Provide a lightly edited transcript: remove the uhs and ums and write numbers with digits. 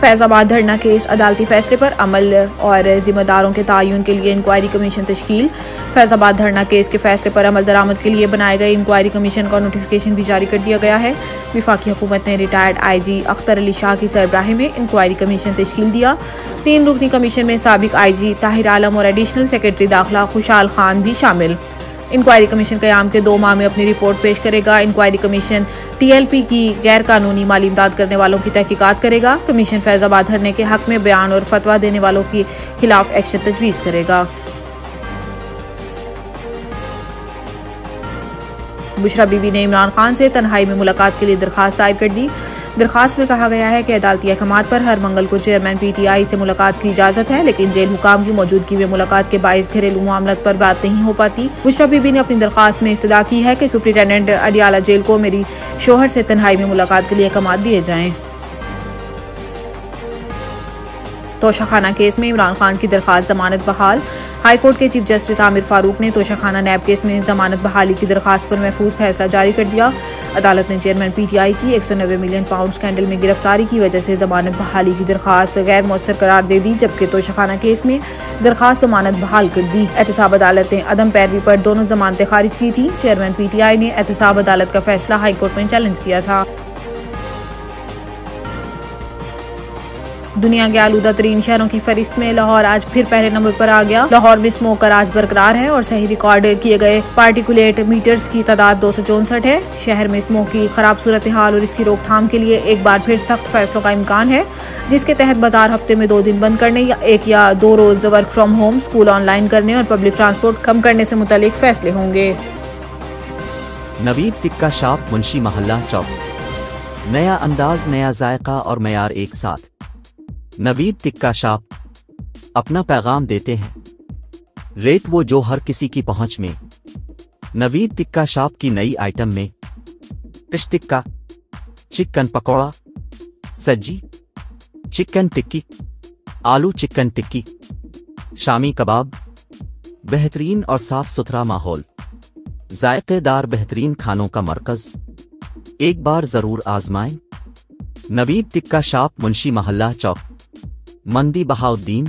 फैजाबाद धरना केस अदालती फैसले पर अमल और जिम्मेदारों के तयन के लिए इंक्वायरी कमीशन तश्कील। फैजाबाद धरना केस के फैसले पर अमल दरामद के लिए बनाए गए इंक्वायरी कमीशन का नोटिफिकेशन भी जारी कर दिया गया है। वफाकी हुकूमत ने रिटायर्ड IG अख्तर अली शाह की सरबराही में इंक्वायरी कमीशन तश्कील दिया। 3 रुकनी कमीशन में साबिक IG ताहिर आलम और एडिशनल सेक्रेटरी दाखिला खुशहाल खान भी शामिल। इंक्वायरी कमीशन क़याम के 2 माह में अपनी रिपोर्ट पेश करेगा। इंक्वायरी कमीशन TLP की गैर कानूनी माली इमदाद करने वालों की तहकीकात करेगा। कमीशन फैजाबाद धरने के हक में बयान और फतवा देने वालों के खिलाफ एक्शन तजवीज़ करेगा। बुशरा बीबी ने इमरान खान से तन्हाई में मुलाकात के लिए दरखास्त दायर कर दी। दरखास्त में कहा गया है कि अदालती अहकामात पर हर मंगल को चेयरमैन PTI से मुलाकात की इजाजत है, लेकिन जेल हुकाम की मौजूदगी में मुलाकात के बाइस घरेलू मामलों पर बात नहीं हो पाती। बुशरा बीबी ने अपनी दरखास्त में इस्तदा की है कि सुप्रिंटेंडेंट अडियाला जेल को मेरी शोहर से तन्हाई में मुलाकात के लिए अहकामात दिए जाएं। तोशाखाना केस में इमरान खान की दरखास्त जमानत बहाल। हाई कोर्ट के चीफ जस्टिस आमिर फारूक ने तोशाखाना नैब केस में जमानत बहाली की दरखास्त पर महफूज फैसला जारी कर दिया। अदालत ने चेयरमैन PTI की 190 मिलियन पाउंड स्कैंडल में गिरफ्तारी की वजह से जमानत बहाली की दरखास्त गैर मौसर करार दे दी, जबकि तोशाखाना केस में दरखास्त जमानत बहाल कर दी। एहतसाब अदालत ने अदम पैरवी पर दोनों जमानतें खारिज की थी। चेयरमैन PTI ने एहतसाब अदालत का फैसला हाई कोर्ट में चैलेंज किया था। दुनिया के आलूदा तरीन शहरों की फहरिस्त में लाहौर आज फिर पहले नंबर पर आ गया। लाहौर में स्मोक का राज बरकरार है और सही रिकॉर्ड किए गए पार्टिकुलेट मीटर्स की तादाद 264 है। शहर में स्मोक की खराब सूरत हाल और इसकी रोकथाम के लिए एक बार फिर सख्त फैसलों का इम्कान है, जिसके तहत बाजार हफ्ते में 2 दिन बंद करने या 1 या 2 रोज work from home, school online करने और पब्लिक ट्रांसपोर्ट कम करने से मुतालिक फैसले होंगे। नवीद टिक्का शॉप मुंशी महल्ला चौक। नया अंदाज, नया जायका और मयार एक साथ। नवीद टिक्का शॉप अपना पैगाम देते हैं, रेट वो जो हर किसी की पहुंच में। नवीद टिक्का शॉप की नई आइटम में फिश टिक्का, चिकन पकौड़ा, सज्जी, चिकन टिक्की, आलू चिकन टिक्की, शामी कबाब, बेहतरीन और साफ सुथरा माहौल, जायकेदार बेहतरीन खानों का मरकज, एक बार जरूर आजमाएं। नवीद टिक्का शॉप मुंशी महल्ला चौक, मंदी बहाउद्दीन।